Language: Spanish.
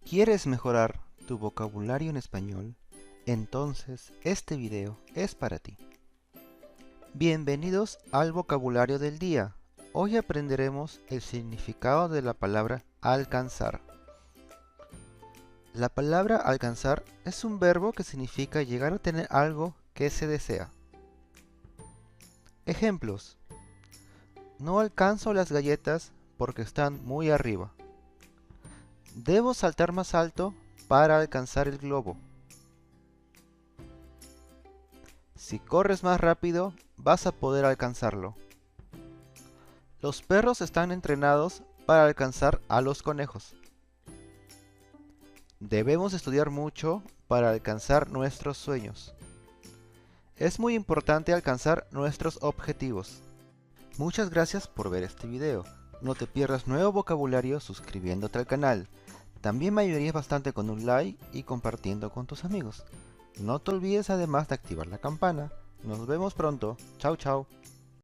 ¿Quieres mejorar tu vocabulario en español? Entonces este video es para ti. Bienvenidos al vocabulario del día. Hoy aprenderemos el significado de la palabra alcanzar. La palabra alcanzar es un verbo que significa llegar a tener algo que se desea. Ejemplos: no alcanzo las galletas porque están muy arriba. Debo saltar más alto para alcanzar el globo. Si corres más rápido, vas a poder alcanzarlo. Los perros están entrenados para alcanzar a los conejos. Debemos estudiar mucho para alcanzar nuestros sueños. Es muy importante alcanzar nuestros objetivos. Muchas gracias por ver este video. No te pierdas nuevo vocabulario suscribiéndote al canal. También me ayudarías bastante con un like y compartiendo con tus amigos. No te olvides además de activar la campana. Nos vemos pronto. Chao, chao.